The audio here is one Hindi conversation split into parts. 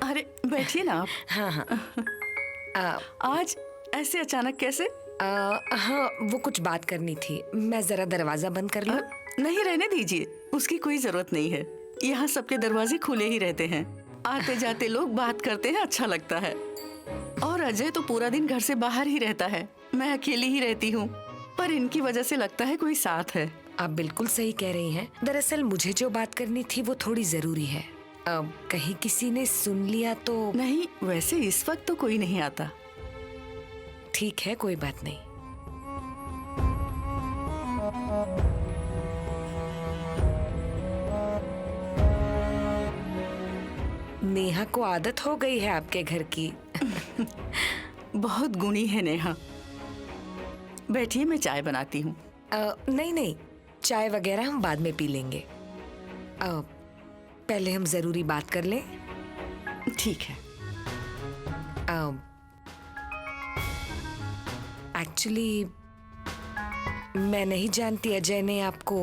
अरे बैठिए ना आप। हाँ हाँ। आज ऐसे अचानक कैसे? हाँ, वो कुछ बात करनी थी। मैं जरा दरवाजा बंद कर लूं? नहीं, रहने दीजिए, उसकी कोई जरूरत नहीं है। यहाँ सबके दरवाजे खुले ही रहते हैं, आते जाते लोग बात करते हैं, अच्छा लगता है। और अजय तो पूरा दिन घर से बाहर ही रहता है, मैं अकेली ही रहती हूँ, पर इनकी वजह से लगता है कोई साथ है। आप बिल्कुल सही कह रही हैं। दरअसल मुझे जो बात करनी थी वो थोड़ी जरूरी है। कहीं किसी ने सुन लिया तो? नहीं, वैसे इस वक्त तो कोई नहीं आता। ठीक है, कोई बात नहीं। नेहा को आदत हो गई है आपके घर की। बहुत गुणी है नेहा। बैठिए, मैं चाय बनाती हूँ। नहीं नहीं, चाय वगैरह हम बाद में पी लेंगे। पहले हम जरूरी बात कर लें। ठीक है। एक्चुअली मैं नहीं जानती अजय ने आपको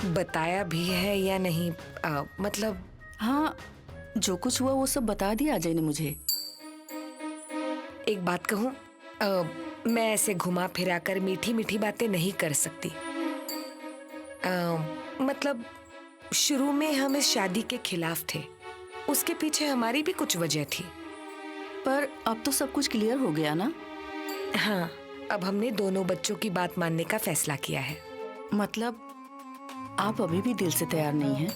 बताया भी है या नहीं। मतलब हाँ, जो कुछ हुआ वो सब बता दिया अजय ने मुझे। एक बात कहूँ, मैं ऐसे घुमा फिरा कर मीठी मीठी बातें नहीं कर सकती। मतलब शुरू में हम इस शादी के खिलाफ थे, उसके पीछे हमारी भी कुछ वजह थी। पर अब तो सब कुछ क्लियर हो गया ना? हाँ, अब हमने दोनों बच्चों की बात मानने का फैसला किया है। मतलब आप अभी भी दिल से तैयार नहीं हैं?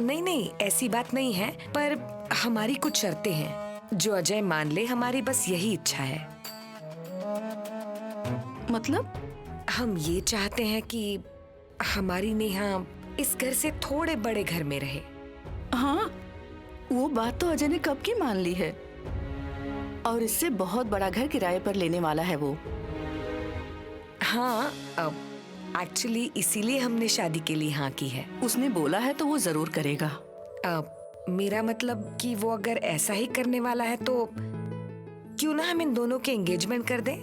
नहीं नहीं, ऐसी बात नहीं है, पर हमारी कुछ शर्तें हैं जो अजय मान ले। हमारी बस यही इच्छा है। मतलब? हम ये चाहते हैं कि हमारी नेहा इस घर से थोड़े बड़े घर में रहे। हाँ, वो बात तो अजय ने कब की मान ली है, और इससे बहुत बड़ा घर किराए पर लेने वाला है वो। हाँ, एक्चुअली इसीलिए हमने शादी के लिए हाँ की है। उसने बोला है तो वो जरूर करेगा। मेरा मतलब कि वो अगर ऐसा ही करने वाला है तो क्यों ना हम इन दोनों के एंगेजमेंट कर दें?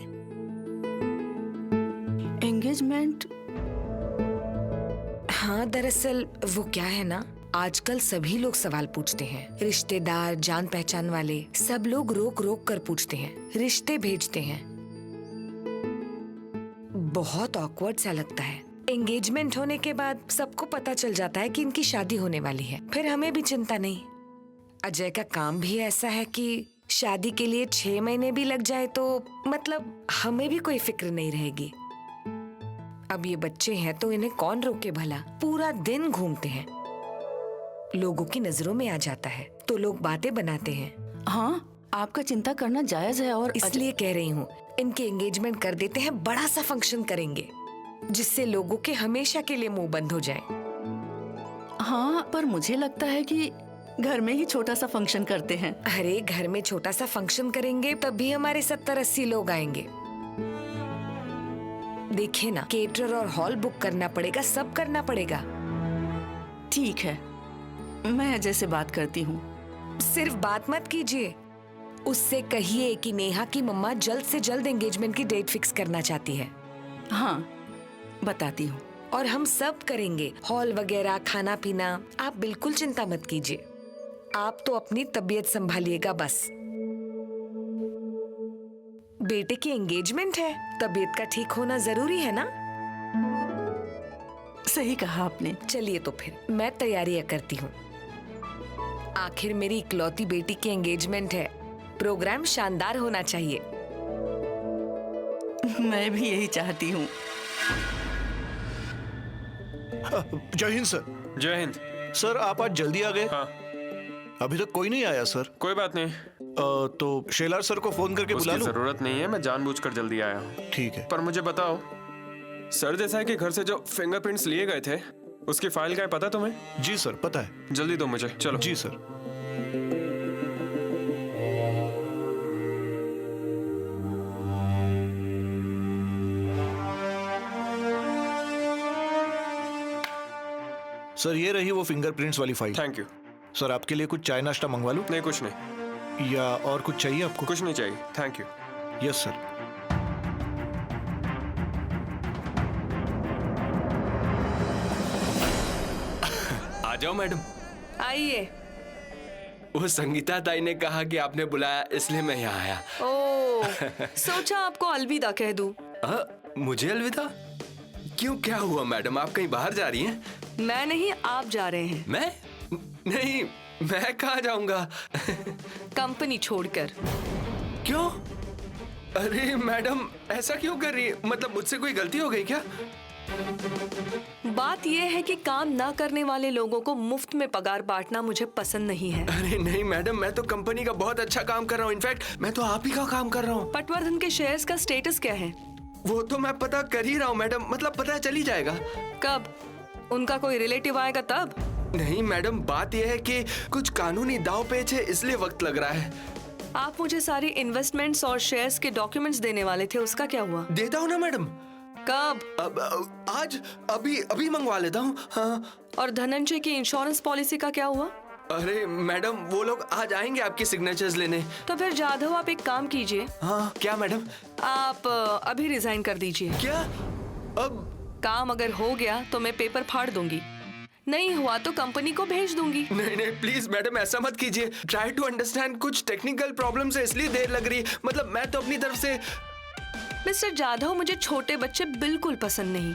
एंगेजमेंट? हाँ, दरअसल वो क्या है ना, आजकल सभी लोग सवाल पूछते हैं। रिश्तेदार, जान पहचान वाले सब लोग रोक रोक कर पूछते हैं, रिश्ते भेजते हैं। बहुत ऑकवर्ड सा लगता है। एंगेजमेंट होने के बाद सबको पता चल जाता है कि इनकी शादी होने वाली है, फिर हमें भी चिंता नहीं। अजय का काम भी ऐसा है कि शादी के लिए 6 महीने भी लग जाए तो मतलब हमें भी कोई फिक्र नहीं रहेगी। अब ये बच्चे हैं तो इन्हें कौन रोके भला? पूरा दिन घूमते हैं, लोगों की नजरों में आ जाता है तो लोग बातें बनाते हैं। हाँ, आपका चिंता करना जायज है, और इसलिए कह रही हूँ इनके एंगेजमेंट कर देते हैं, बड़ा सा फंक्शन करेंगे जिससे लोगों के हमेशा के लिए मुंह बंद हो जाए। हाँ, पर मुझे लगता है कि घर में ही छोटा सा फंक्शन करते हैं। अरे घर में छोटा सा फंक्शन करेंगे तब भी हमारे 70-80 लोग आएंगे। देखिए ना, केटरर और हॉल बुक करना पड़ेगा, सब करना पड़ेगा। ठीक है, मैं अजय से बात करती हूँ। सिर्फ बात मत कीजिए, उससे कहिए कि नेहा की मम्मा जल्द से जल्द एंगेजमेंट की डेट फिक्स करना चाहती है। हाँ, बताती हूँ। और हम सब करेंगे, हॉल वगैरह, खाना पीना। आप बिल्कुल चिंता मत कीजिए, आप तो अपनी तबीयत संभालिएगा बस। बेटे की एंगेजमेंट है, तबीयत का ठीक होना जरूरी है ना? सही कहा आपने। चलिए तो फिर मैं तैयारियां करती हूँ। आखिर मेरी इकलौती बेटी की एंगेजमेंट है, प्रोग्राम शानदार होना चाहिए। मैं भी यही चाहती हूँ। जय हिंद सर। जय हिंद। सर आप आज जल्दी आ गए। हाँ, अभी तक कोई नहीं आया सर। कोई बात नहीं, तो शेलार सर को फोन करके बुला उसकी लूं? जरूरत नहीं है, मैं जानबूझकर जल्दी आया हूँ। ठीक है। पर मुझे बताओ, सर जैसा है कि घर से जो फिंगरप्रिंट्स लिए गए थे उसकी फाइल का है पता तुम्हें? जी सर, पता है। जल्दी दो मुझे, चलो। जी सर। सर ये रही वो फिंगरप्रिंट्स वाली फाइल। Thank you. सर आपके लिए कुछ चाय नाश्ता मंगवा लूं? नहीं, कुछ नहीं। या और कुछ चाहिए आपको? कुछ नहीं चाहिए, थैंक यू। Yes sir. आ जाओ मैडम। आइए। वो संगीता ताई ने कहा कि आपने बुलाया इसलिए मैं यहाँ आया। ओह, सोचा आपको अलविदा कह दूं। मुझे अलविदा? क्यों, क्या हुआ मैडम, आप कहीं बाहर जा रही हैं? मैं नहीं, आप जा रहे हैं मैं? नहीं, मैं कहाँ जाऊंगा? कंपनी छोड़कर। क्यों? अरे मैडम, ऐसा क्यों कर रही है? मतलब मुझसे कोई गलती हो गई क्या? बात यह है कि काम ना करने वाले लोगों को मुफ्त में पगार बांटना मुझे पसंद नहीं है। अरे नहीं मैडम, मैं तो कंपनी का बहुत अच्छा काम कर रहा हूँ। इनफैक्ट मैं तो आप ही का काम कर रहा हूँ। पटवर्धन के शेयर्स का स्टेटस क्या है? वो तो मैं पता कर ही रहा हूँ मैडम, मतलब पता चल ही जाएगा। कब? उनका कोई रिलेटिव आएगा तब? नहीं मैडम, बात यह है कि कुछ कानूनी दाव पेच है, इसलिए वक्त लग रहा है। आप मुझे सारी इन्वेस्टमेंट्स और शेयर्स के डॉक्यूमेंट्स देने वाले थे, उसका क्या हुआ? देता हूँ ना मैडम। कब? अब आज अभी मंगवा लेता हूँ। हाँ। और धनंजय की इंश्योरेंस पॉलिसी का क्या हुआ? अरे मैडम, वो लोग आज आएंगे आपकी सिग्नेचर्स लेने। तो फिर जाधव, आप एक काम कीजिए। हाँ, क्या मैडम? आप अभी रिजाइन कर दीजिए। क्या? अब काम अगर हो गया तो मैं पेपर फाड़ दूंगी, नहीं हुआ तो कंपनी को भेज दूंगी। नहीं प्लीज मैडम, ऐसा मत कीजिए। ट्राई टू अंडरस्टैंड, कुछ टेक्निकल प्रॉब्लम्स है इसलिए देर लग रही है। मतलब मैं तो अपनी तरफ से। मिस्टर जाधव, मुझे छोटे बच्चे बिल्कुल पसंद नहीं,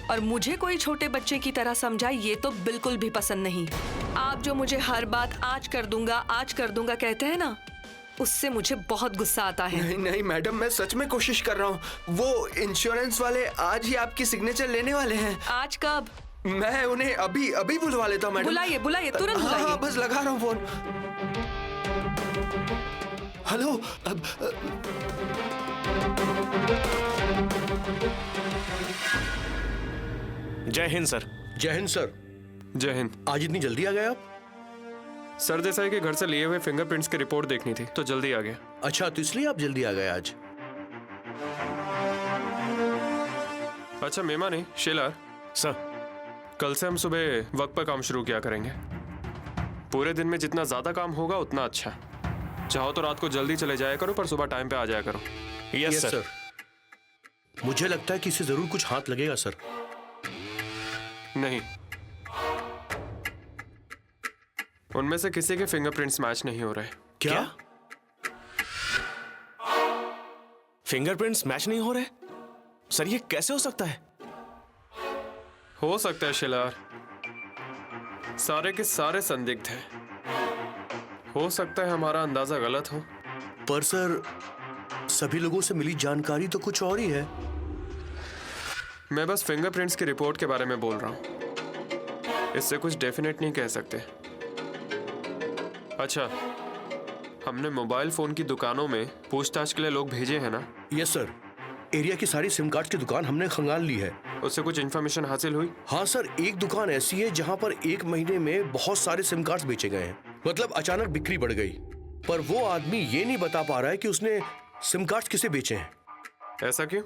और मुझे कोई छोटे बच्चे की तरह समझाए ये तो बिल्कुल भी पसंद नहीं। आप जो मुझे हर बात आज कर दूंगा कहते हैं ना, उससे मुझे बहुत गुस्सा आता है। नहीं मैडम, मैं सच में कोशिश कर रहा हूँ। वो इंश्योरेंस वाले आज ही आपकी सिग्नेचर लेने वाले हैं। आज कब? मैं उन्हें अभी बुलवा लेता हूँ मैडम। बुलाइए, तुरंत बुलाइए। हाँ, बस लगा रहा हूँ फोन। हेलो। जय हिंद सर। जय हिंद सर। जय हिंद। आज इतनी जल्दी आ गए आप? सर देसाई के घर से लिए हुए फिंगरप्रिंट्स की रिपोर्ट देखनी थी तो जल्दी आ गया। अच्छा, तो इसलिए आप जल्दी आ गए आज? अच्छा मेमा नहीं, शेलार सर, कल से हम सुबह वक्त पर काम शुरू किया करेंगे। पूरे दिन में जितना ज्यादा काम होगा उतना अच्छा। चाहो तो रात को जल्दी चले जाया करो, पर सुबह टाइम पे आ जाया करो। Yes sir. मुझे लगता है कि इससे जरूर कुछ हाथ लगेगा सर। नहीं, उनमें से किसी के फिंगरप्रिंट्स मैच नहीं हो रहे। क्या? फिंगरप्रिंट्स मैच नहीं हो रहे? सर ये कैसे हो सकता है? हो सकता है शेलार, सारे के सारे संदिग्ध हैं। हो सकता है हमारा अंदाजा गलत हो। पर सर, सभी लोगों से मिली जानकारी तो कुछ और ही है। मैं बस फिंगरप्रिंट्स की रिपोर्ट के बारे में बोल रहा हूं, इससे कुछ डेफिनेट नहीं कह सकते। अच्छा, हमने मोबाइल फोन की दुकानों में पूछताछ के लिए लोग भेजे हैं ना? Yes sir. एरिया की सारी सिम कार्ड की दुकान हमने खंगाल ली है। उससे कुछ इन्फॉर्मेशन हासिल हुई? हाँ सर, एक दुकान ऐसी है जहाँ पर एक महीने में बहुत सारे सिम कार्ड्स बेचे गए हैं। मतलब अचानक बिक्री बढ़ गई। पर वो आदमी ये नहीं बता पा रहा है कि उसने सिम कार्ड्स किसे बेचे हैं। ऐसा क्यों?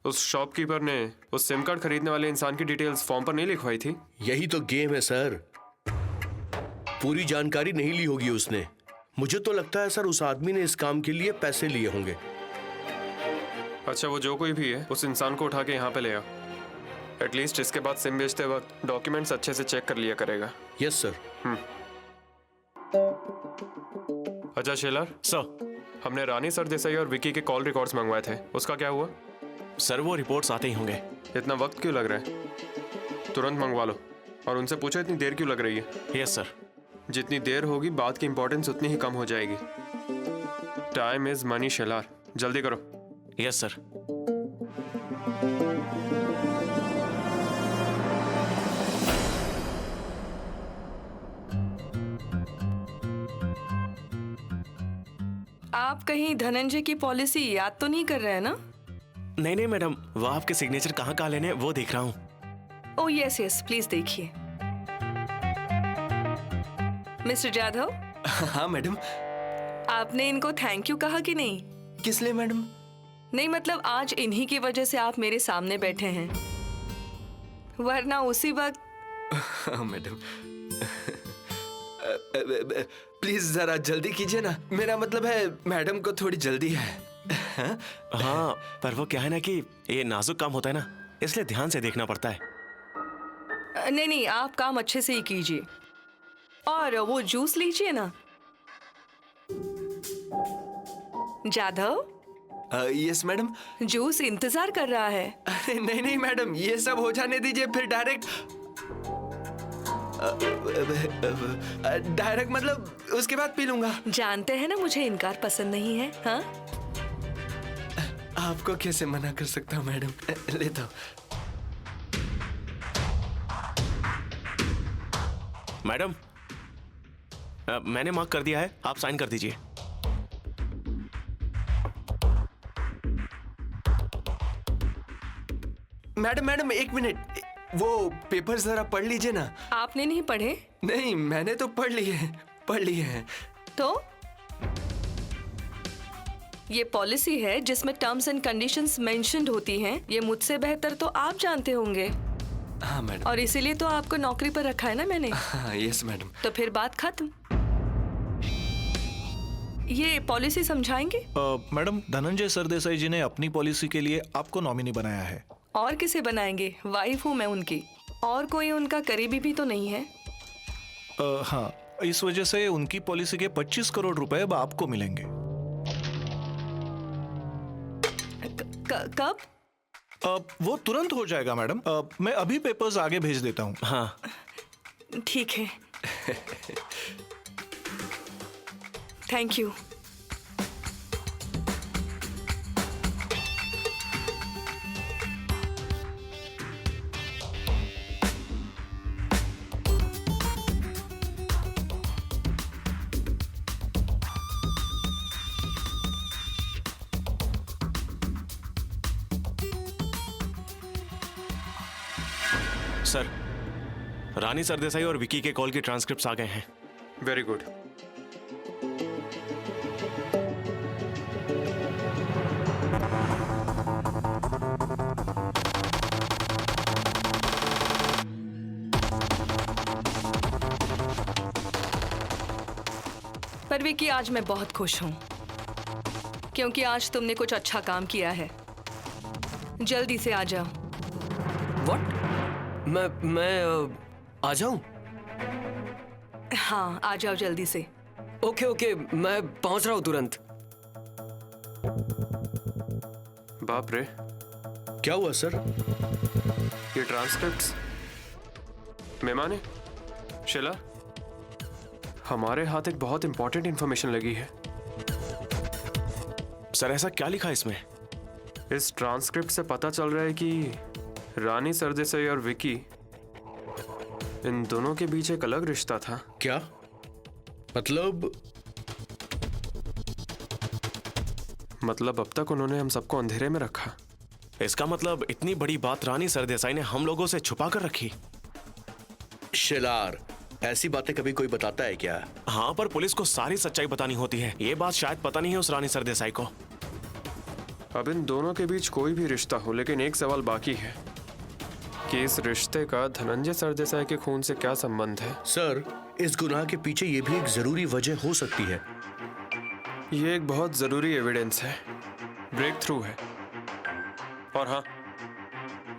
उस शॉपकीपर ने उस सिम कार्ड खरीदने वाले इंसान की डिटेल्स फॉर्म पर नहीं लिखवाई थी? यही तो गेम है सर। पूरी जानकारी नहीं ली होगी उसने। मुझे तो लगता है सर, उस आदमी ने इस काम के लिए पैसे लिए होंगे। अच्छा, वो जो कोई भी है उस इंसान को उठा के यहाँ पे ले आओ। एटलीस्ट इसके बाद सिम बेचते वक्त डॉक्यूमेंट्स अच्छे से चेक कर लिया करेगा। Yes sir. अच्छा शेलार सर, हमने रानी सरदेसाई और विकी के कॉल रिकॉर्ड्स मंगवाए थे, उसका क्या हुआ? सर वो रिपोर्ट्स आते ही होंगे। इतना वक्त क्यों लग रहा है? तुरंत मंगवा लो और उनसे पूछो इतनी देर क्यों लग रही है। Yes sir. जितनी देर होगी बात की इंपॉर्टेंस उतनी ही कम हो जाएगी। टाइम इज मनी शेलार, जल्दी करो। Yes sir. आप कहीं धनंजय की पॉलिसी याद तो नहीं कर रहे हैं ना? नहीं मैडम, वो आपके सिग्नेचर कहाँ लेने वो देख रहा हूँ। ओह यस, प्लीज देखिए। मिस्टर जाधव। हाँ मैडम। आपने इनको थैंक यू कहा कि नहीं? किस लिए मैडम? नहीं मतलब आज इन्हीं की वजह से आप मेरे सामने बैठे हैं, वरना उसी वक्त। हाँ मैडम। प्लीज जरा जल्दी कीजिए ना, मेरा मतलब है मैडम को थोड़ी जल्दी है। हाँ, पर वो क्या है ना कि ये नाजुक काम होता है ना, इसलिए ध्यान से देखना पड़ता है। नहीं, आप काम अच्छे से ही कीजिए। और वो जूस लीजिए ना। Jadhav, yes madam. जूस इंतजार कर रहा है। अरे नहीं नहीं मैडम, ये सब हो जाने दीजिए, फिर डायरेक्ट मतलब उसके बाद पी लूंगा। जानते हैं ना मुझे इनकार पसंद नहीं है। हाँ, आपको कैसे मना कर सकता हूँ मैडम, लेता हूँ। मैडम, मैंने मार्क कर दिया है, आप साइन कर दीजिए। मैडम एक मिनट, वो पेपर जरा पढ़ लीजिए ना। आपने नहीं पढ़े? नहीं, मैंने तो पढ़ लिए हैं। तो ये पॉलिसी है जिसमें टर्म्स एंड कंडीशंस मेंशन्ड होती हैं। ये मुझसे बेहतर तो आप जानते होंगे। हाँ मैडम। और इसीलिए तो आपको नौकरी पर रखा है ना मैंने। हाँ यस मैडम। तो फिर बात खत्म। ये पॉलिसी समझाएंगे? मैडम, धनंजय सरदेसाई जी ने अपनी पॉलिसी के लिए आपको नॉमिनी बनाया है। और किसे बनाएंगे? वाइफ हूँ मैं उनकी, और कोई उनका करीबी भी तो नहीं है। हाँ, इस वजह से उनकी पॉलिसी के 25 करोड़ रुपए अब आपको मिलेंगे। कब? वो तुरंत हो जाएगा मैडम। मैं अभी पेपर्स आगे भेज देता हूँ। हाँ, ठीक है। Thank you. सर, रानी सरदेसाई और विकी के कॉल की ट्रांसक्रिप्ट्स आ गए हैं। Very good. पर विकी, आज मैं बहुत खुश हूँ क्योंकि आज तुमने कुछ अच्छा काम किया है। जल्दी से आ जाओ। व्हाट? मैं आ जाऊं? हाँ, आ जाओ जल्दी से। ओके, मैं पहुंच रहा हूं तुरंत। बाप रे, क्या हुआ सर? ये ट्रांसक्रिप्ट्स मेमाने, शिला, हमारे हाथ एक बहुत इंपॉर्टेंट इंफॉर्मेशन लगी है। सर, ऐसा क्या लिखा है इसमें? इस ट्रांसक्रिप्ट से पता चल रहा है कि रानी सरदेसाई और विकी, इन दोनों के बीच एक अलग रिश्ता था। क्या मतलब अब तक उन्होंने हम सबको अंधेरे में रखा। इसका मतलब इतनी बड़ी बात रानी सरदेसाई ने हम लोगों से छुपा कर रखी। शिलार, ऐसी बातें कभी कोई बताता है क्या? हाँ, पर पुलिस को सारी सच्चाई बतानी होती है। ये बात शायद पता नहीं है उस रानी सरदेसाई को। अब इन दोनों के बीच कोई भी रिश्ता हो, लेकिन एक सवाल बाकी है कि इस रिश्ते का धनंजय सरदेसाई के खून से क्या संबंध है। सर, इस गुनाह के पीछे ये भी एक जरूरी वजह हो सकती है। ये एक बहुत जरूरी एविडेंस है, ब्रेक थ्रू है। और हाँ,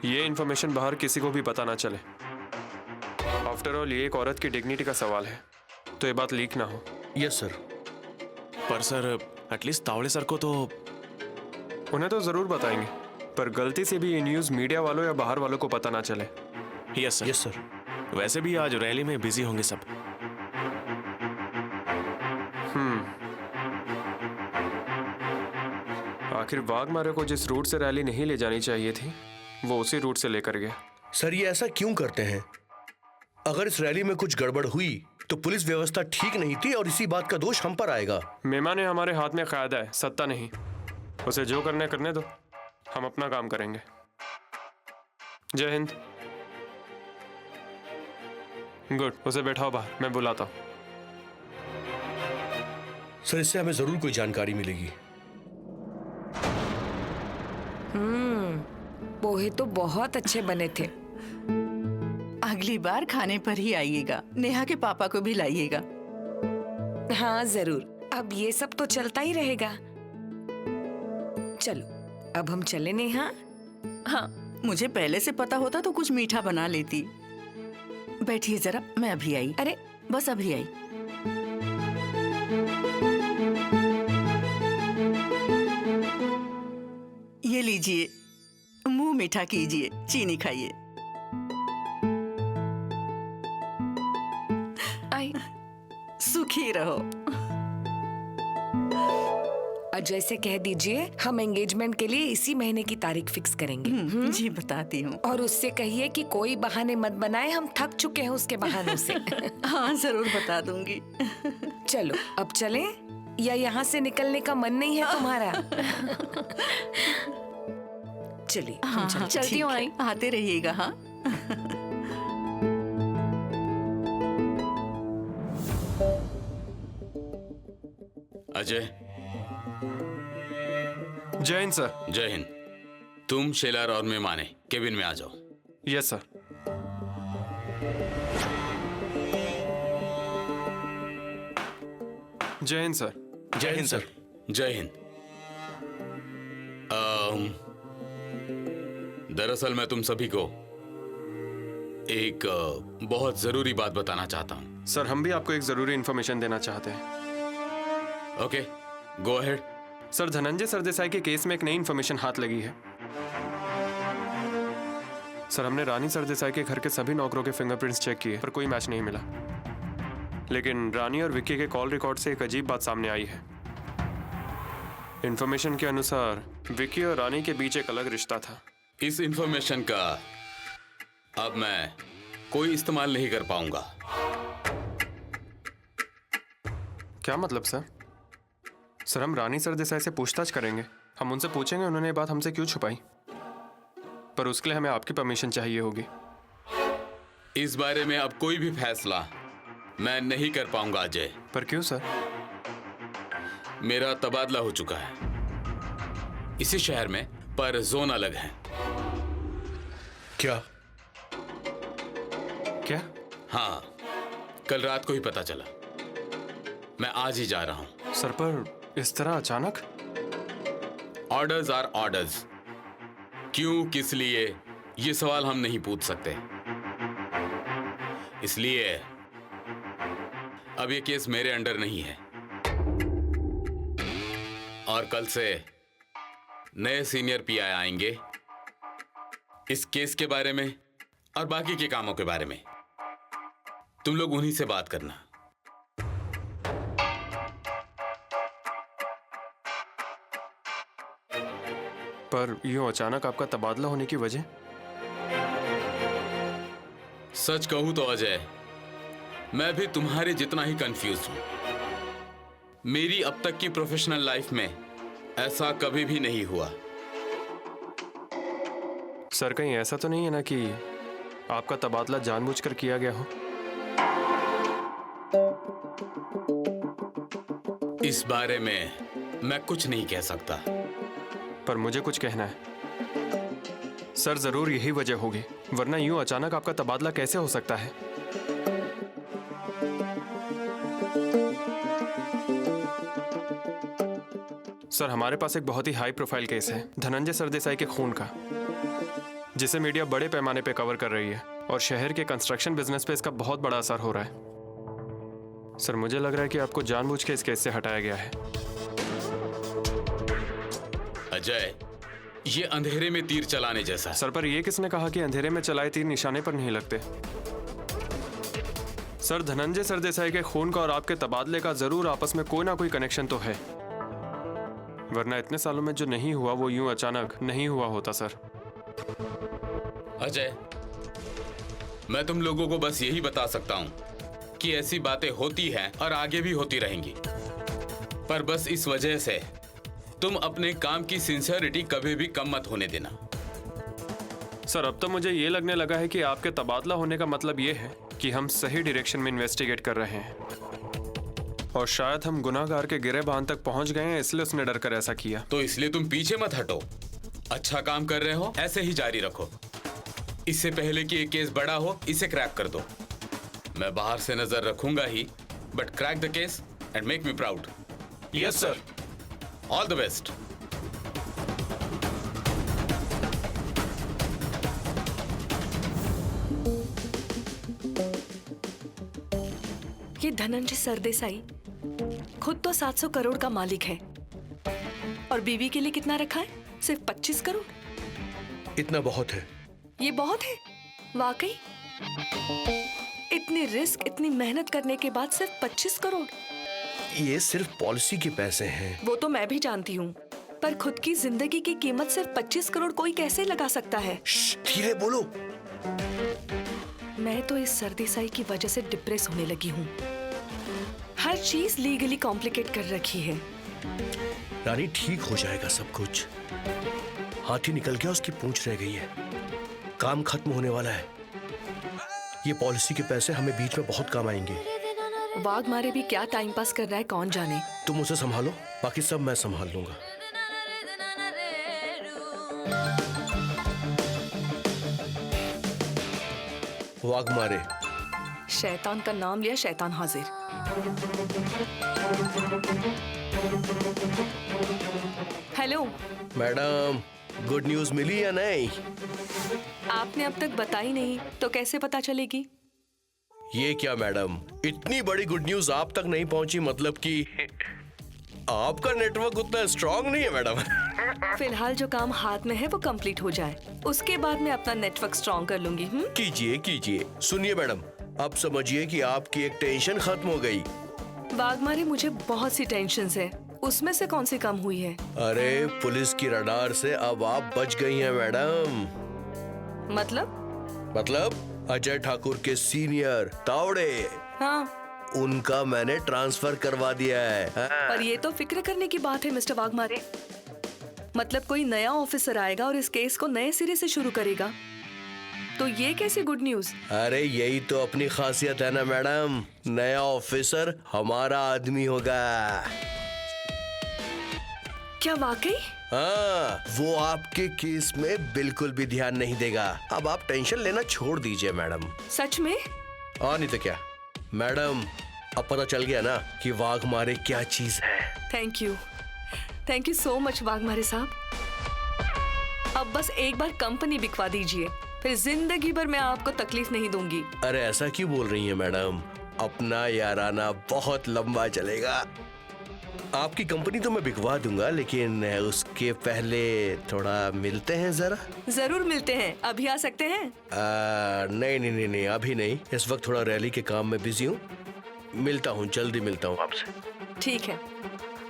ये इंफॉर्मेशन बाहर किसी को भी पता ना चले। आफ्टर ऑल, ये एक औरत की डिग्निटी का सवाल है, तो ये बात लीक ना हो। Yes sir. पर सर, एटलीस्ट तावड़े सर को तो उन्हें तो जरूर बताएंगे, पर गलती से भी ये न्यूज़ मीडिया वालों या बाहर वालों को पता ना चले। Yes sir. Yes sir. वैसे भी आज रैली में बिजी होंगे सब। आखिर वाघमारे को जिस रूट से रैली नहीं ले जानी चाहिए थी, वो उसी रूट से लेकर गया। सर, ये ऐसा क्यों करते हैं? अगर इस रैली में कुछ गड़बड़ हुई तो पुलिस व्यवस्था ठीक नहीं थी और इसी बात का दोष हम पर आएगा। मेमा ने हमारे हाथ में कायदा है, सत्ता नहीं। उसे जो करने दो, हम अपना काम करेंगे। जय हिंद। गुड, उसे बैठाओ बाहर, मैं बुलाता हूँ। सर, इससे हमें जरूर कोई जानकारी मिलेगी। पोहे तो बहुत अच्छे बने थे। अगली बार खाने पर ही आइएगा। नेहा के पापा को भी लाइएगा। हाँ जरूर, अब ये सब तो चलता ही रहेगा। चलो, अब हम चले नेहा। हाँ, मुझे पहले से पता होता तो कुछ मीठा बना लेती। बैठिए जरा, मैं अभी आई। अरे बस अभी आई। ये लीजिए, मुंह मीठा कीजिए, चीनी खाइए। आई सुखी रहो। अजय से कह दीजिए हम एंगेजमेंट के लिए इसी महीने की तारीख फिक्स करेंगे। जी बताती हूँ। और उससे कहिए कि कोई बहाने मत बनाए, हम थक चुके हैं उसके बहानों से। हाँ जरूर बता दूंगी। चलो अब चलें या यहाँ से निकलने का मन नहीं है तुम्हारा? चलिए हम हाँ, चलते। चलती ठीक हूँ, है। आई। आते रहिएगा। हाँ अजय, जय हिंद सर। जय हिंद। तुम शेलार और मैं माने केबिन में आ जाओ। Yes sir. जय हिंद सर। जय हिंद सर। जय हिंद। दरअसल मैं तुम सभी को एक बहुत जरूरी बात बताना चाहता हूँ। सर हम भी आपको एक जरूरी इंफॉर्मेशन देना चाहते हैं। Okay, go ahead. Sir Dhananjay Sardesai के केस में एक नई इंफॉर्मेशन हाथ लगी है। सर हमने रानी सरदेसाई के घर के सभी नौकरों के फिंगरप्रिंट्स चेक किए पर कोई मैच नहीं मिला। लेकिन रानी और विक्की के कॉल रिकॉर्ड से एक अजीब बात सामने आई है। इंफॉर्मेशन के अनुसार विक्की और रानी के बीच एक अलग रिश्ता था। इस इंफॉर्मेशन का अब मैं कोई इस्तेमाल नहीं कर पाऊंगा। क्या मतलब सर? सर हम रानी सरदेसाई से पूछताछ करेंगे। हम उनसे पूछेंगे उन्होंने ये बात हमसे क्यों छुपाई, पर उसके लिए हमें आपकी परमिशन चाहिए होगी। इस बारे में अब कोई भी फैसला मैं नहीं कर पाऊंगा अजय। पर क्यों सर? मेरा तबादला हो चुका है इसी शहर में, पर जोन अलग है। क्या? क्या? हाँ, कल रात को ही पता चला। मैं आज ही जा रहा हूं। सर पर इस तरह अचानक? Orders are orders. क्यों, किस लिए, ये सवाल हम नहीं पूछ सकते। इसलिए अब ये केस मेरे अंडर नहीं है और कल से नए सीनियर पीआई आएंगे इस केस के बारे में और बाकी के कामों के बारे में। तुम लोग उन्हीं से बात करना। पर यूं अचानक आपका तबादला होने की वजह? सच कहूं तो अजय, मैं भी तुम्हारे जितना ही कंफ्यूज हूं। मेरी अब तक की प्रोफेशनल लाइफ में ऐसा कभी भी नहीं हुआ। सर कहीं ऐसा तो नहीं है ना कि आपका तबादला जानबूझकर किया गया हो? इस बारे में मैं कुछ नहीं कह सकता। पर मुझे कुछ कहना है। सर जरूर यही वजह होगी, वरना यूं अचानक आपका तबादला कैसे हो सकता है? सर हमारे पास एक बहुत ही हाई प्रोफाइल केस है धनंजय सरदेसाई के खून का, जिसे मीडिया बड़े पैमाने पे कवर कर रही है और शहर के कंस्ट्रक्शन बिजनेस पे इसका बहुत बड़ा असर हो रहा है। सर मुझे लग रहा है कि आपको जानबूझ के इस केस से हटाया गया है। अजय, ये अंधेरे में तीर चलाने जैसा है। सर पर यह किसने कहा कि अंधेरे में चलाए तीर निशाने पर नहीं लगते? सर धनंजय सरदेसाई के खून का और आपके तबादले का जरूर आपस में कोई ना कोई कनेक्शन तो है, वरना इतने सालों में जो नहीं हुआ वो यूं अचानक नहीं हुआ होता। सर अजय, मैं तुम लोगों को बस यही बता सकता हूं कि ऐसी बातें होती हैं और आगे भी होती रहेंगी, पर बस इस वजह से तुम अपने काम की सिंसियरिटी कभी भी कम मत होने देना। सर अब तो मुझे ये लगने लगा है कि आपके तबादला होने का मतलब ये है कि हम सही डायरेक्शन में इन्वेस्टिगेट कर रहे हैं और शायद हम गुनाहगार के गिरेबान तक पहुंच गए हैं, इसलिए उसने डर कर ऐसा किया। तो इसलिए तुम पीछे मत हटो। अच्छा काम कर रहे हो, ऐसे ही जारी रखो। इससे पहले कि ये केस बड़ा हो, इसे क्रैक कर दो। मैं बाहर से नजर रखूंगा ही, but crack the case and make me proud. Yes sir. All the best. ये धनंजय सरदेसाई खुद तो 700 करोड़ का मालिक है और बीवी के लिए कितना रखा है? सिर्फ 25 करोड़। इतना बहुत है। ये बहुत है वाकई? इतनी रिस्क, इतनी मेहनत करने के बाद सिर्फ 25 करोड़? ये सिर्फ पॉलिसी के पैसे हैं। वो तो मैं भी जानती हूँ, पर खुद की जिंदगी की कीमत सिर्फ 25 करोड़ कोई कैसे लगा सकता है? धीरे बोलो। मैं तो इस सरदेसाई की वजह से डिप्रेस होने लगी हूँ। हर चीज लीगली कॉम्प्लिकेट कर रखी है। रानी ठीक हो जाएगा सब कुछ। हाथी निकल गया, उसकी पूंछ रह गई है। काम खत्म होने वाला है। ये पॉलिसी के पैसे हमें बीच में बहुत काम आएंगे। वाघमारे भी क्या टाइम पास कर रहा है कौन जाने। तुम उसे संभालो, बाकी सब मैं संभाल लूंगा। वाघमारे। शैतान का नाम लिया, शैतान हाजिर। हेलो मैडम, गुड न्यूज मिली या नहीं? आपने अब तक बताई नहीं तो कैसे पता चलेगी? ये क्या मैडम, इतनी बड़ी गुड न्यूज आप तक नहीं पहुंची, मतलब कि आपका नेटवर्क उतना स्ट्रांग नहीं है मैडम। फिलहाल जो काम हाथ में है वो कंप्लीट हो जाए, उसके बाद मैं अपना नेटवर्क स्ट्रांग कर लूंगी। कीजिए कीजिए। सुनिए मैडम, अब समझिए कि आपकी एक टेंशन खत्म हो गई। वाघमारे, मुझे बहुत सी टेंशन्स है, उसमें से कौन सी कम हुई है? अरे पुलिस की रडार से अब आप बच गई हैं मैडम। मतलब अजय ठाकुर के सीनियर तावड़े, हाँ, उनका मैंने ट्रांसफर करवा दिया है। हाँ। पर ये तो फिक्र करने की बात है मिस्टर वाघमारे। मतलब कोई नया ऑफिसर आएगा और इस केस को नए सिरे से शुरू करेगा, तो ये कैसी गुड न्यूज? अरे यही तो अपनी खासियत है ना मैडम, नया ऑफिसर हमारा आदमी होगा। क्या वाकई? हाँ, वो आपके केस में बिल्कुल भी ध्यान नहीं देगा। अब आप टेंशन लेना छोड़ दीजिए मैडम। सच में? और नहीं तो क्या मैडम, अब पता चल गया ना कि वाघमारे क्या चीज है। Thank you so much Waghmare साहब। अब बस एक बार कंपनी बिकवा दीजिए, फिर जिंदगी भर मैं आपको तकलीफ नहीं दूंगी। अरे ऐसा क्यों बोल रही हैं मैडम, अपना याराना बहुत लंबा चलेगा। आपकी कंपनी तो मैं बिकवा दूंगा, लेकिन उसके पहले थोड़ा मिलते हैं जरा। जरूर मिलते हैं, अभी आ सकते हैं? नहीं, अभी नहीं, इस वक्त थोड़ा रैली के काम में बिजी हूँ। मिलता हूँ, जल्दी मिलता हूँ आपसे। ठीक है,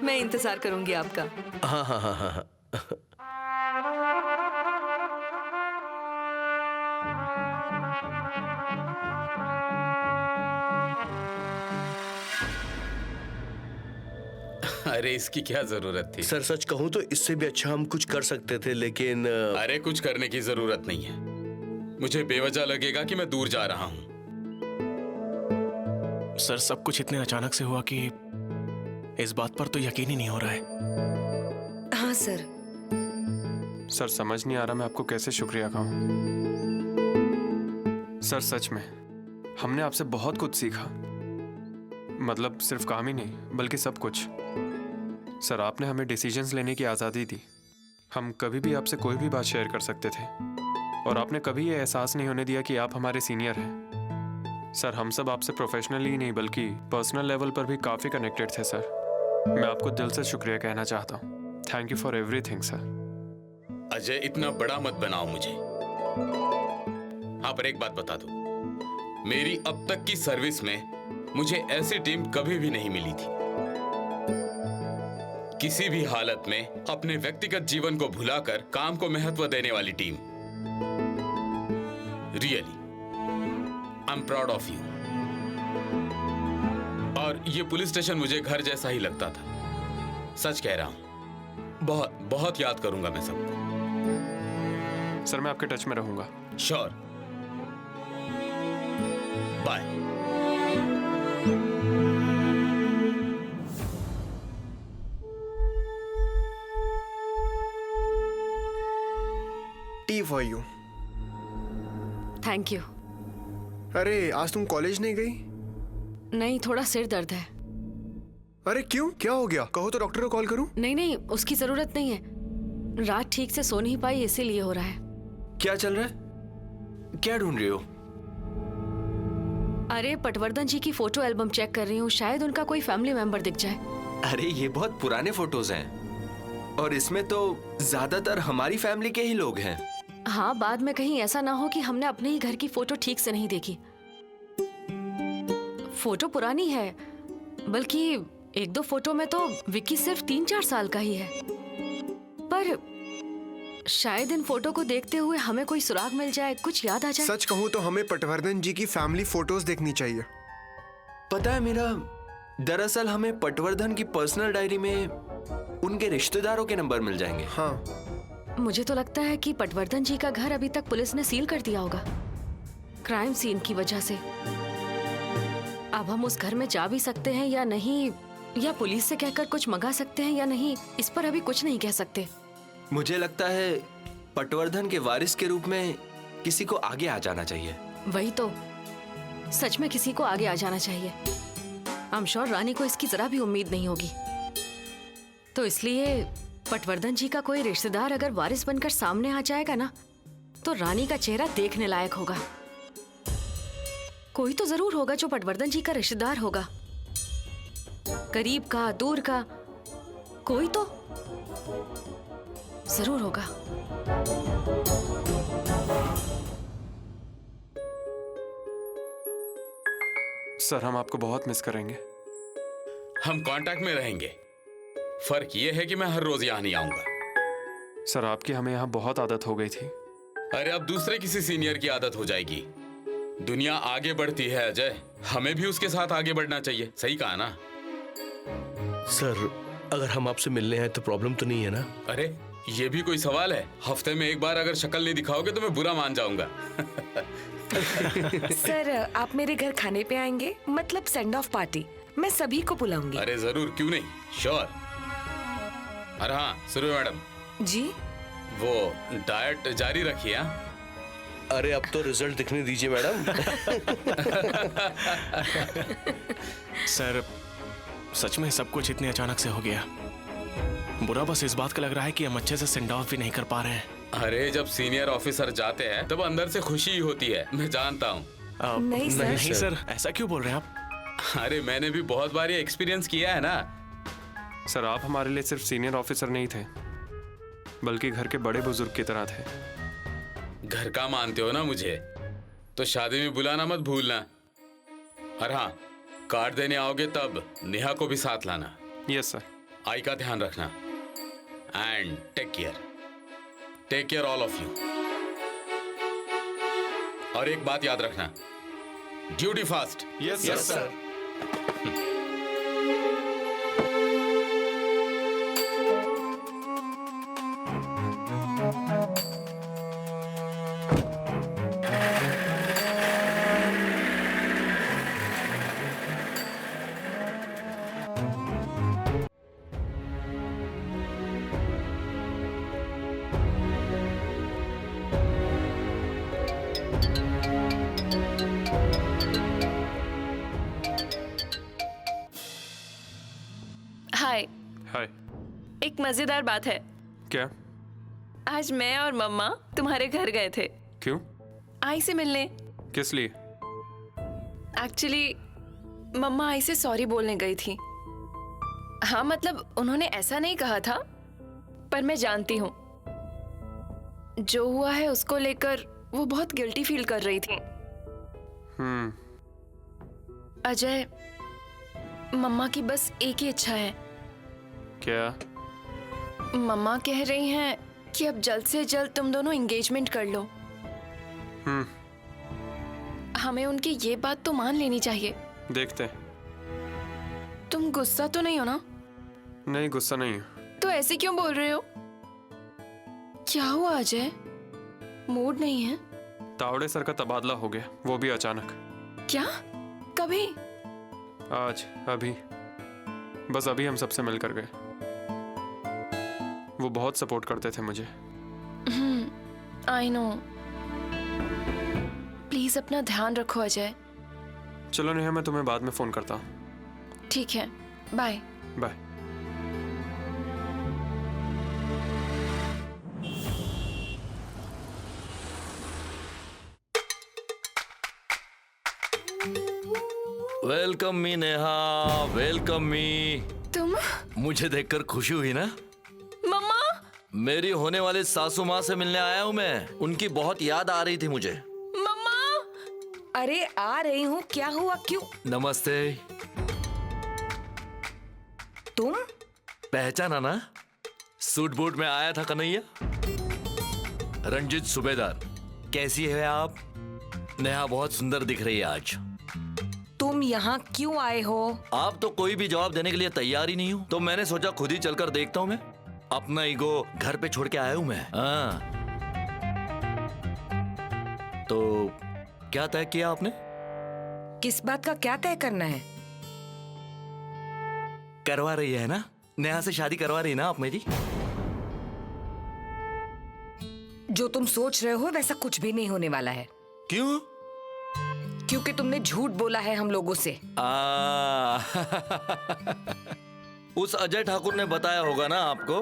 मैं इंतजार करूंगी आपका। हाँ। अरे इसकी क्या जरूरत थी? सर सच कहूँ तो इससे भी अच्छा हम कुछ कर सकते थे, लेकिन अरे कुछ करने की जरूरत नहीं है। मुझे बेवजह लगेगा कि मैं दूर जा रहा हूँ। सर सब कुछ इतने अचानक से हुआ कि इस बात पर तो यकीन ही नहीं हो रहा है। हाँ सर। सर समझ नहीं आ रहा मैं आपको कैसे शुक्रिया कहूँ। सर सच में हमने आपसे बहुत कुछ सीखा, मतलब सिर्फ काम ही नहीं बल्कि सब कुछ। सर आपने हमें डिसीजंस लेने की आज़ादी दी। हम कभी भी आपसे कोई भी बात शेयर कर सकते थे और आपने कभी ये एहसास नहीं होने दिया कि आप हमारे सीनियर हैं। सर हम सब आपसे प्रोफेशनली ही नहीं बल्कि पर्सनल लेवल पर भी काफ़ी कनेक्टेड थे सर। मैं आपको दिल से शुक्रिया कहना चाहता हूँ। Thank you for everything sir. Ajay इतना बड़ा मत बनाओ मुझे। हाँ पर एक बात बता दो, मेरी अब तक की सर्विस में मुझे ऐसी टीम कभी भी नहीं मिली थी। किसी भी हालत में अपने व्यक्तिगत जीवन को भुलाकर काम को महत्व देने वाली team. Really I am proud of you. और ये पुलिस स्टेशन मुझे घर जैसा ही लगता था। सच कह रहा हूं, बहुत बहुत याद करूंगा मैं सबको। सर मैं आपके टच में रहूंगा। Sure. Bye. Tea for you. Thank you. अरे आज तुम कॉलेज नहीं गई? नहीं, थोड़ा सिर दर्द है। अरे क्यों, क्या हो गया? कहो तो डॉक्टर को कॉल करूं? नहीं, उसकी जरूरत नहीं है। रात ठीक से सो नहीं पाई इसीलिए हो रहा है। क्या चल रहा है? क्या ढूंढ रही हो? अरे पटवर्धन जी की फोटो एल्बम चेक कर रही हूँ, शायद उनका कोई फैमिली मेंबर दिख जाए। अरे ये बहुत पुराने फोटोज हैं और इसमें तो ज्यादातर हमारी फैमिली के ही लोग हैं। हाँ, बाद में कहीं ऐसा ना हो कि हमने अपने ही घर की फोटो ठीक से नहीं देखी। फोटो पुरानी है, बल्कि एक दो फोटो में तो विक्की सिर्फ 3-4 साल का ही है। पर शायद इन फोटो को देखते हुए हमें कोई सुराग मिल जाए, कुछ याद आ जाए। सच कहूँ तो हमें पटवर्धन जी की फैमिली फोटोज देखनी चाहिए। पता है मेरा, दरअसल हमें पटवर्धन की पर्सनल डायरी में उनके रिश्तेदारों के नंबर मिल जाएंगे। हाँ, मुझे तो लगता है कि पटवर्धन जी का घर अभी तक पुलिस ने सील कर दिया होगा, क्राइम सीन की वजह से। अब हम उस घर में जा भी सकते हैं या नहीं, या पुलिस से कहकर कुछ मंगा सकते हैं या नहीं, इस पर अभी कुछ नहीं कह सकते। मुझे लगता है पटवर्धन के वारिस के रूप में किसी को आगे आ जाना चाहिए। वही तो, सच में किसी को आगे आ जाना चाहिए। आई एम श्योर रानी को इसकी जरा भी उम्मीद नहीं होगी, तो इसलिए पटवर्धन जी का कोई रिश्तेदार अगर वारिस बनकर सामने आ जाएगा ना, तो रानी का चेहरा देखने लायक होगा। कोई तो जरूर होगा जो पटवर्धन जी का रिश्तेदार होगा, करीब का, दूर का, कोई तो जरूर होगा। सर, हम आपको बहुत मिस करेंगे। हम कांटेक्ट में रहेंगे। फर्क ये है कि मैं हर रोज यहाँ नहीं आऊंगा। सर, आपकी हमें यहाँ बहुत आदत हो गई थी। अरे अब दूसरे किसी सीनियर की आदत हो जाएगी। दुनिया आगे बढ़ती है अजय, हमें भी उसके साथ आगे बढ़ना चाहिए। सही कहा ना? सर, अगर हम आपसे मिलने हैं तो प्रॉब्लम तो नहीं है ना? अरे ये भी कोई सवाल है? हफ्ते में एक बार अगर शक्ल नहीं दिखाओगे तो मैं बुरा मान जाऊंगा। सर, आप मेरे घर खाने पे आएंगे? मतलब सेंड ऑफ पार्टी, मैं सभी को बुलाऊंगी। अरे जरूर, क्यों नहीं, श्योर। अरे हाँ सुरभि मैडम जी, वो डाइट जारी रखिए। अरे अब तो रिजल्ट दिखने दीजिए मैडम। सर, सच में सब कुछ इतने अचानक से हो गया। बुरा बस इस बात का लग रहा है कि हम अच्छे से सेंड ऑफ भी नहीं कर पा रहे हैं। अरे जब सीनियर ऑफिसर जाते हैं तब अंदर से खुशी ही होती है, मैं जानता हूँ। नहीं सर। नहीं सर, ऐसा क्यों बोल रहे हैं आप? अरे मैंने भी बहुत बार ये एक्सपीरियंस किया है ना। सर, आप हमारे लिए सिर्फ सीनियर ऑफिसर नहीं थे, बल्कि घर के बड़े बुजुर्ग की तरह थे। घर का मानते हो ना मुझे, तो शादी में बुलाना मत भूलना। और हाँ, कार्ड देने आओगे तब नेहा को भी साथ लाना। Yes sir. आई का ध्यान रखना and take care all of you. और एक बात याद रखना, duty first. Yes sir. Hi. Hi. एक मजेदार बात है। क्या? आज मैं और मम्मा तुम्हारे घर गए थे। क्यों? आई से मिलने। किस लिए? एक्चुअली मम्मा आई से सॉरी बोलने गई थी। हाँ मतलब उन्होंने ऐसा नहीं कहा था, पर मैं जानती हूँ जो हुआ है उसको लेकर वो बहुत गिल्टी फील कर रही थी। अजय, मम्मा की बस एक ही इच्छा है। क्या? मम्मा कह रही हैं कि अब जल्द से जल्द तुम दोनों एंगेजमेंट कर लो। हमें उनकी ये बात तो मान लेनी चाहिए। देखते हैं। तुम गुस्सा तो नहीं हो ना? नहीं, गुस्सा नहीं है। तो ऐसे क्यों बोल रहे हो? क्या हुआ अजय, मूड नहीं है? तावड़े सर का तबादला हो गया, वो भी अचानक। क्या? कभी? आज, अभी, बस अभी हम सबसे मिलकर गए। वो बहुत सपोर्ट करते थे मुझे। I know. प्लीज अपना ध्यान रखो अजय। चलो नेहा, मैं तुम्हें बाद में फोन करता हूँ। ठीक है, बाय। बाय। वेलकम मी नेहा, वेलकम मी। तुम? मुझे देखकर खुशी हुई ना? मम्मा। मेरी होने वाली सासू माँ से मिलने आया हूँ मैं। उनकी बहुत याद आ रही थी मुझे। मम्मा। अरे आ रही हूँ, क्या हुआ, क्यों? नमस्ते। तुम पहचाना ना? सूट बूट में आया था कन्हैया। रंजित सूबेदार। कैसी है आप? नेहा बहुत सुंदर दिख रही है आज। तुम यहाँ क्यों आए हो? आप तो कोई भी जवाब देने के लिए तैयार ही नहीं हो, तो मैंने सोचा खुद ही चलकर देखता हूँ मैं। अपना ईगो घर पे छोड़ के आया हूँ मैं। हाँ। तो क्या तय किया आपने? किस बात का क्या तय करना है? करवा रही है ना? नेहा से शादी करवा रही ना आप मेरी? जो तुम सोच रहे हो वैसा कुछ भी नहीं होने वाला है। क्यों? क्योंकि तुमने झूठ बोला है हम लोगों से। उस अजय ठाकुर ने बताया होगा ना आपको।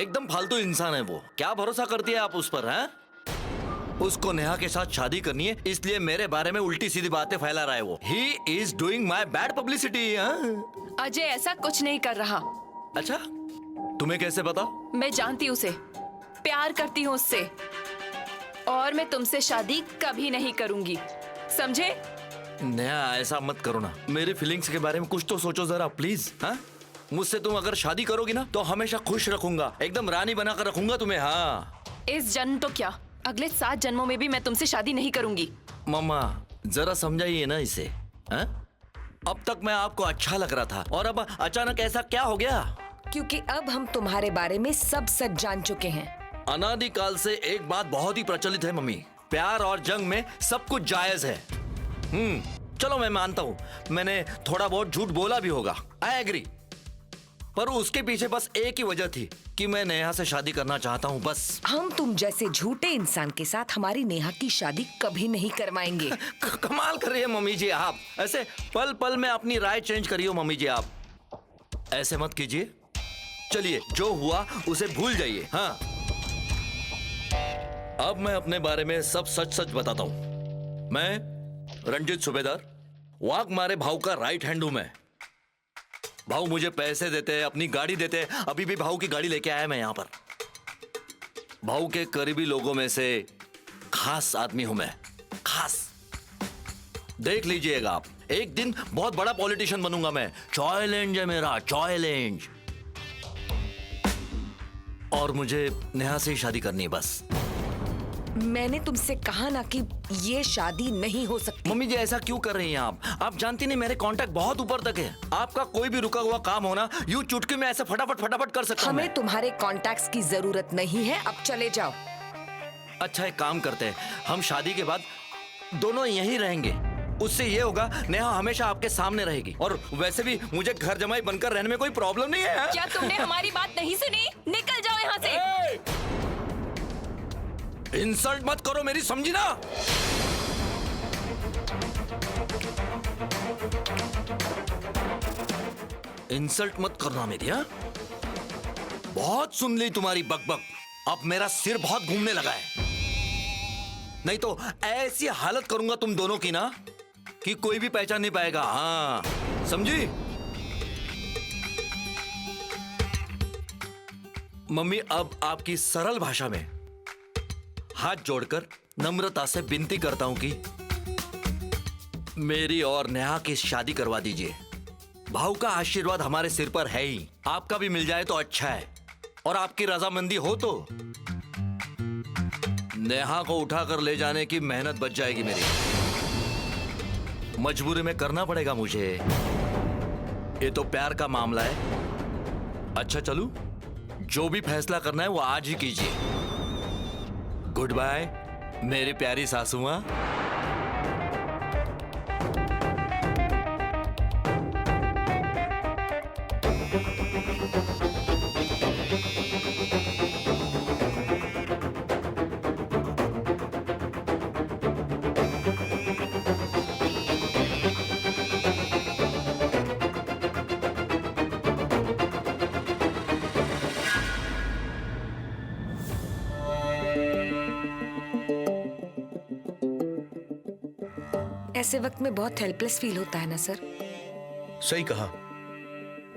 एकदम फालतू इंसान है वो। क्या भरोसा करती है आप उस पर? हैं? उसको नेहा के साथ शादी करनी है, इसलिए मेरे बारे में उल्टी सीधी बातें फैला रहा है वो। He is doing my bad publicity। Ajay ऐसा कुछ नहीं कर रहा। अच्छा, तुम्हें कैसे पता? मैं जानती हूँ उसे, प्यार करती हूँ उससे, और मैं तुमसे शादी कभी नहीं करूंगी, समझे? नेहा ऐसा मत करो ना। मेरी फीलिंग्स के बारे में कुछ तो सोचो जरा प्लीज। हाँ, मुझसे तुम अगर शादी करोगी ना तो हमेशा खुश रखूंगा, एकदम रानी बनाकर रखूंगा तुम्हें। हाँ, इस जन्म तो क्या, अगले 7 जन्मों में भी मैं तुमसे शादी नहीं करूंगी। मम्मा जरा समझाइए ना इसे। हाँ? अब तक मैं आपको अच्छा लग रहा था और अब अचानक ऐसा क्या हो गया? क्योंकि अब हम तुम्हारे बारे में सब सच जान चुके हैं। अनादिकाल से एक बात बहुत ही प्रचलित है मम्मी, प्यार और जंग में सब कुछ जायज है। चलो मैं मानता हूँ मैंने थोड़ा बहुत झूठ बोला भी होगा, आई एग्री, पर उसके पीछे बस एक ही वजह थी कि मैं नेहा से शादी करना चाहता हूँ, बस। हम तुम जैसे झूठे इंसान के साथ हमारी नेहा की शादी कभी नहीं करवाएंगे। कमाल कर रही है मम्मी जी आप। ऐसे पल पल में अपनी राय चेंज करिए मम्मी जी आप, ऐसे मत कीजिए। चलिए जो हुआ उसे भूल जाइए। हाँ, अब मैं अपने बारे में सब सच सच बताता हूँ। मैं रंजित सूबेदार, वाघ मारे भाऊ का राइट हैंड हूं मैं। भाऊ मुझे पैसे देते हैं, अपनी गाड़ी देते हैं, अभी भी भाऊ की गाड़ी लेके आया मैं यहाँ पर। भाऊ के करीबी लोगों में से खास आदमी हूं मैं, खास। देख लीजिएगा आप, एक दिन बहुत बड़ा पॉलिटिशियन बनूंगा मैं। चॉयलेंज है मेरा, चॉयलेंज। और मुझे नेहा से ही शादी करनी है बस। मैंने तुमसे कहा ना कि ये शादी नहीं हो सकती। मम्मी जी ऐसा क्यों कर रही हैं आप जानती नहीं मेरे कांटेक्ट बहुत ऊपर तक है। आपका कोई भी रुका हुआ काम होना यूं चुटकी में ऐसे फटाफट फटाफट कर सकता हूं। हमें तुम्हारे कॉन्टैक्ट्स की जरूरत नहीं है, अब चले जाओ। अच्छा एक काम करते हैं, हम शादी के बाद दोनों यहीं रहेंगे। उससे ये होगा नेहा हमेशा आपके सामने रहेगी, और वैसे भी मुझे घर जमाई बनकर रहने में कोई प्रॉब्लम नहीं है। क्या तुमने हमारी बात नहीं सुनी? निकल जाओ यहाँ से। इंसल्ट मत करो मेरी, समझी ना? इंसल्ट मत करना मेरी। हाँ, बहुत सुन ली तुम्हारी बकबक, अब मेरा सिर बहुत घूमने लगा है। नहीं तो ऐसी हालत करूंगा तुम दोनों की ना कि कोई भी पहचान नहीं पाएगा। हाँ समझी? मम्मी अब आपकी सरल भाषा में हाथ जोड़कर नम्रता से विनती करता हूं कि मेरी और नेहा की शादी करवा दीजिए। भाऊ का आशीर्वाद हमारे सिर पर है ही, आपका भी मिल जाए तो अच्छा है, और आपकी रजामंदी हो तो नेहा को उठाकर ले जाने की मेहनत बच जाएगी मेरी। मजबूरी में करना पड़ेगा मुझे, ये तो प्यार का मामला है। अच्छा चलूं, जो भी फैसला करना है वो आज ही कीजिए। गुड बाय मेरी प्यारी सासू मां। ऐसे वक्त में बहुत हेल्पलेस फील होता है ना सर। सही कहा।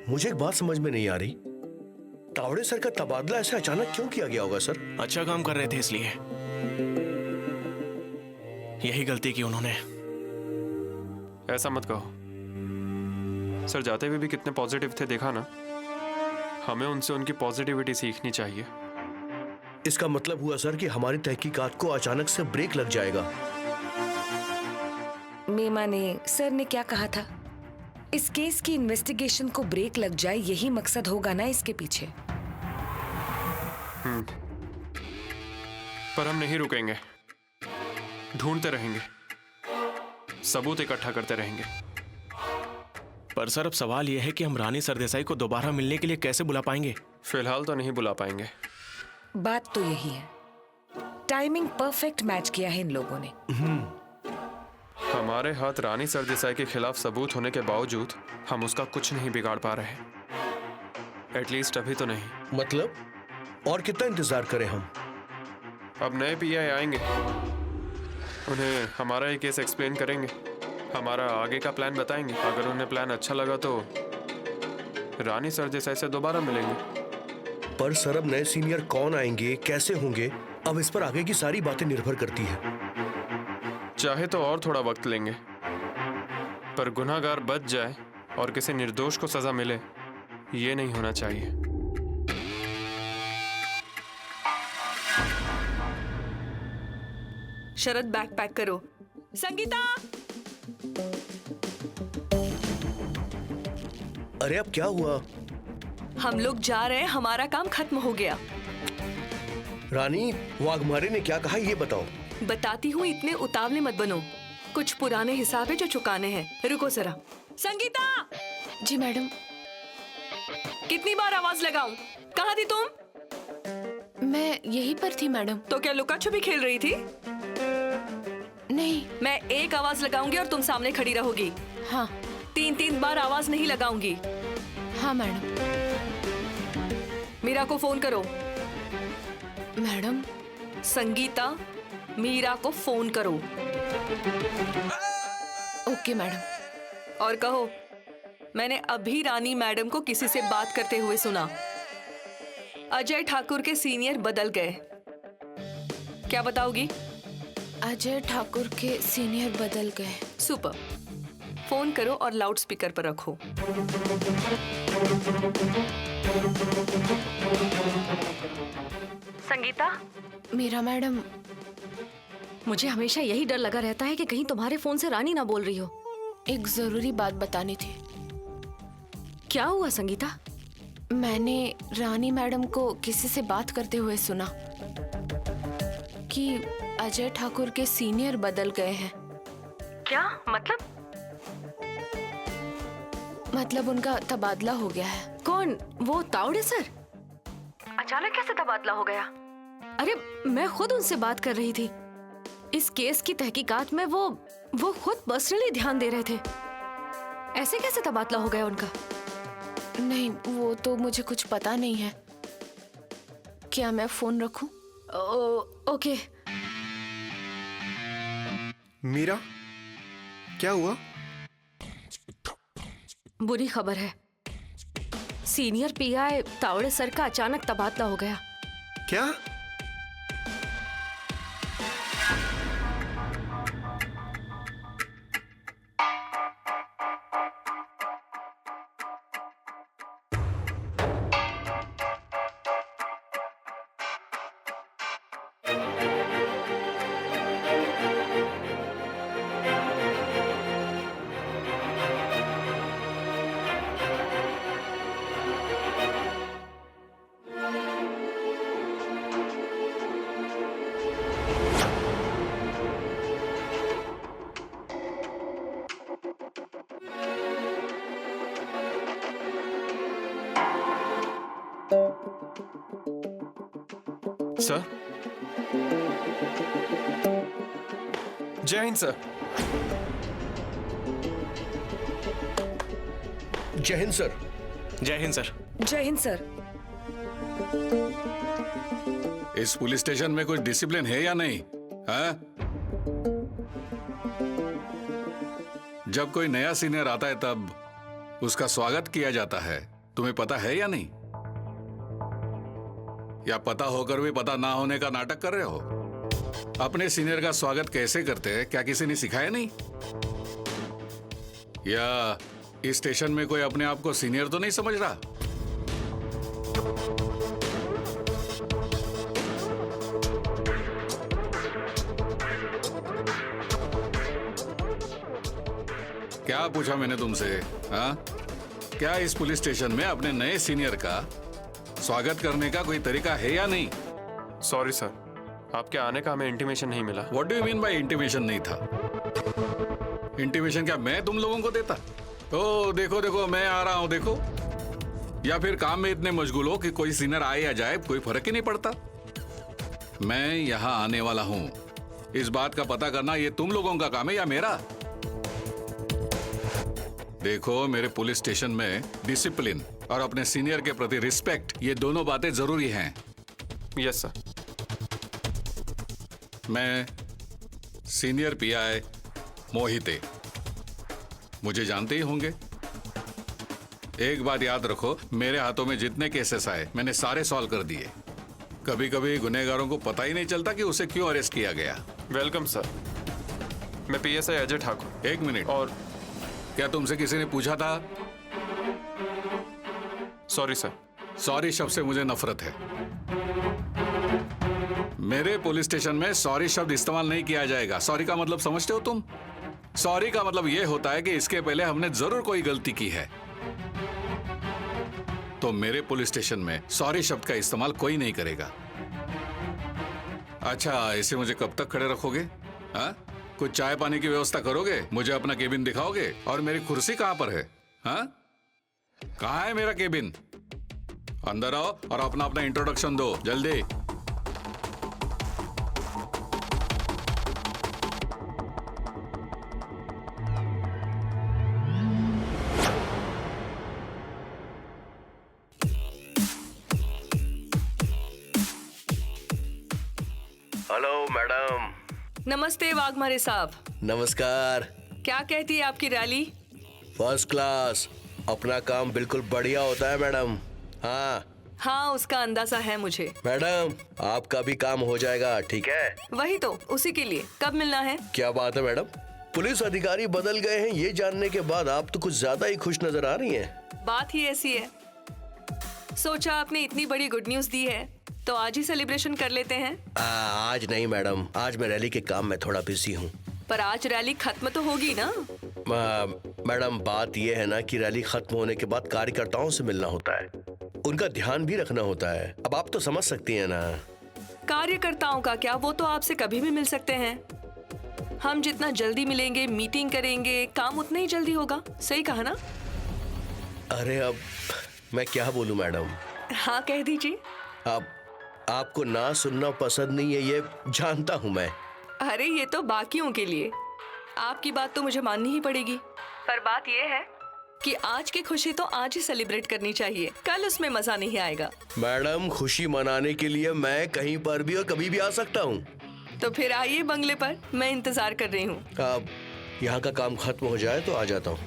मुझे एक बात समझ में नहीं आ रही, तावड़े सर का तबादला ऐसे अचानक क्यों किया गया होगा सर? अच्छा काम कर रहे थे इसलिए। यही गलती की उन्होंने। ऐसा मत कहो सर, जाते हुए भी कितने पॉजिटिव थे देखा ना। हमें उनसे उनकी पॉजिटिविटी सीखनी चाहिए। इसका मतलब हुआ सर कि हमारी तहकीकात को अचानक से ब्रेक लग जाएगा। मेमा ने सर ने क्या कहा था, इस केस की इन्वेस्टिगेशन को ब्रेक लग जाए, यही मकसद होगा ना इसके पीछे। पर हम नहीं रुकेंगे, ढूंढते रहेंगे, सबूत इकट्ठा करते रहेंगे। पर सर अब सवाल यह है कि हम रानी सरदेसाई को दोबारा मिलने के लिए कैसे बुला पाएंगे? फिलहाल तो नहीं बुला पाएंगे। बात तो यही है, टाइमिंग परफेक्ट मैच किया है इन लोगों ने। हमारे हाथ रानी सरदेसाई के खिलाफ सबूत होने के बावजूद हम उसका कुछ नहीं बिगाड़ पा रहे। एटलीस्ट अभी तो नहीं। मतलब और कितना इंतजार करें हम? अब नए पीआई आएंगे, उन्हें हमारा ये केस एक्सप्लेन करेंगे, हमारा आगे का प्लान बताएंगे। अगर उन्हें प्लान अच्छा लगा तो रानी सरदेसाई से दोबारा मिलेंगे। पर सर अब नए सीनियर कौन आएंगे, कैसे होंगे, अब इस पर आगे की सारी बातें निर्भर करती है। चाहे तो और थोड़ा वक्त लेंगे, पर गुनहगार बच जाए और किसी निर्दोष को सजा मिले, ये नहीं होना चाहिए। शरद बैग पैक करो। संगीता! अरे अब क्या हुआ? हम लोग जा रहे हैं, हमारा काम खत्म हो गया। रानी वाघमारे ने क्या कहा ये बताओ। बताती हूँ, इतने उतावले मत बनो। कुछ पुराने हिसाब है जो चुकाने हैं। रुको जरा। संगीता! जी मैडम। कितनी बार आवाज लगाऊं? कहाँ थी तुम? मैं यहीं पर थी मैडम। तो क्या लुका छुपी खेल रही थी? नहीं। मैं एक आवाज लगाऊंगी और तुम सामने खड़ी रहोगी। हाँ। 3 बार आवाज नहीं लगाऊंगी। हाँ मैडम। मीरा को फोन करो। मैडम। संगीता, मीरा को फोन करो। Okay madam. और कहो, मैंने अभी रानी मैडम को किसी से बात करते हुए सुना। अजय ठाकुर के सीनियर बदल गए। क्या बताओगी? अजय ठाकुर के सीनियर बदल गए। सुपर। फोन करो और लाउड स्पीकर पर रखो। संगीता। मीरा मैडम। मुझे हमेशा यही डर लगा रहता है कि कहीं तुम्हारे फोन से रानी ना बोल रही हो। एक जरूरी बात बतानी थी। क्या हुआ संगीता? मैंने रानी मैडम को किसी से बात करते हुए सुना कि अजय ठाकुर के सीनियर बदल गए हैं। क्या मतलब? मतलब उनका तबादला हो गया है। कौन? वो तावड़े सर? अचानक कैसे तबादला हो गया? अरे मैं खुद उनसे बात कर रही थी। इस केस की तहकीकात में वो खुद पर्सनली ध्यान दे रहे थे। ऐसे कैसे तबादला हो गया उनका? नहीं, वो तो मुझे कुछ पता नहीं है। क्या मैं फोन रखूं? ओके। मीरा, क्या हुआ? बुरी खबर है। सीनियर पीआई तावड़े सर का अचानक तबादला हो गया। क्या? सर, जय हिंद सर। जय हिंद सर। जय हिंद सर। जय हिंद सर। इस पुलिस स्टेशन में कुछ डिसिप्लिन है या नहीं? हाँ? जब कोई नया सीनियर आता है तब उसका स्वागत किया जाता है। तुम्हें पता है या नहीं? या पता होकर भी पता ना होने का नाटक कर रहे हो? अपने सीनियर का स्वागत कैसे करते हैं क्या किसी ने सिखाया नहीं? या इस स्टेशन में कोई अपने आप को सीनियर तो नहीं समझ रहा? क्या पूछा मैंने तुमसे? हाँ, क्या इस पुलिस स्टेशन में अपने नए सीनियर का स्वागत करने का कोई तरीका है या नहीं? सॉरी सर, आपके आने का हमें इंटीमेशन नहीं मिला। What do you mean by intimation नहीं था? इंटीमेशन क्या मैं तुम लोगों को देता? ओ देखो देखो मैं आ रहा हूं देखो। या फिर काम में इतने मशगूल हो कि कोई सीनियर आए या जाए कोई फर्क ही नहीं पड़ता। मैं यहां आने वाला हूं, इस बात का पता करना ये तुम लोगों का काम है या मेरा? देखो मेरे पुलिस स्टेशन में डिसिप्लिन और अपने सीनियर के प्रति रिस्पेक्ट, ये दोनों बातें जरूरी हैं। Yes sir. मैं सीनियर पीआई मोहिते, मुझे जानते ही होंगे। एक बात याद रखो, मेरे हाथों में जितने केसेस आए मैंने सारे सॉल्व कर दिए। कभी कभी गुनहगारों को पता ही नहीं चलता कि उसे क्यों अरेस्ट किया गया। वेलकम सर, मैं पीएसआई अजय ठाकुर। एक मिनट, और क्या तुमसे किसी ने पूछा था? Sorry sir. सॉरी शब्द से मुझे नफरत है। मेरे पुलिस स्टेशन में सॉरी शब्द इस्तेमाल नहीं किया जाएगा। सॉरी का मतलब समझते हो तुम? सॉरी का मतलब यह होता है कि इसके पहले हमने जरूर कोई गलती की है। तो मेरे पुलिस स्टेशन में सॉरी शब्द का इस्तेमाल कोई नहीं करेगा। अच्छा, इसे मुझे कब तक खड़े रखोगे? हाँ, कुछ चाय पानी की व्यवस्था करोगे? मुझे अपना केबिन दिखाओगे? और मेरी कुर्सी कहां पर है? हाँ, कहां है मेरा केबिन? अंदर आओ और अपना अपना इंट्रोडक्शन दो जल्दी। Hello madam. नमस्ते वाघमारे साहब। नमस्कार। क्या कहती है आपकी रैली? फर्स्ट क्लास, अपना काम बिल्कुल बढ़िया होता है मैडम। हाँ, उसका अंदाजा है मुझे। मैडम, आपका भी काम हो जाएगा, ठीक है? वही तो, उसी के लिए कब मिलना है? क्या बात है मैडम, पुलिस अधिकारी बदल गए हैं ये जानने के बाद आप तो कुछ ज्यादा ही खुश नजर आ रही हैं। बात ही ऐसी है, सोचा आपने इतनी बड़ी गुड न्यूज दी है तो आज ही सेलिब्रेशन कर लेते हैं। आज नहीं मैडम, आज मैं रैली के काम में थोड़ा बिजी हूँ। पर आज रैली खत्म तो होगी ना? मैडम, बात यह है ना कि रैली खत्म होने के बाद कार्यकर्ताओं से मिलना होता है, उनका ध्यान भी रखना होता है। अब आप तो समझ सकती हैं ना। कार्यकर्ताओं का क्या, वो तो आपसे कभी भी मिल सकते हैं। हम जितना जल्दी मिलेंगे, मीटिंग करेंगे, काम उतना ही जल्दी होगा। सही कहा ना? अरे अब मैं क्या बोलूं मैडम। हाँ, कह दीजिए। अब आपको ना सुनना पसंद नहीं है, ये जानता हूं मैं। अरे ये तो बाकियों के लिए, आपकी बात तो मुझे माननी ही पड़ेगी। पर बात ये है कि आज की खुशी तो आज ही सेलिब्रेट करनी चाहिए, कल उसमें मजा नहीं आएगा। मैडम, खुशी मनाने के लिए मैं कहीं पर भी और कभी भी आ सकता हूँ। तो फिर आइए बंगले पर, मैं इंतजार कर रही हूँ। अब यहाँ का काम खत्म हो जाए तो आ जाता हूँ।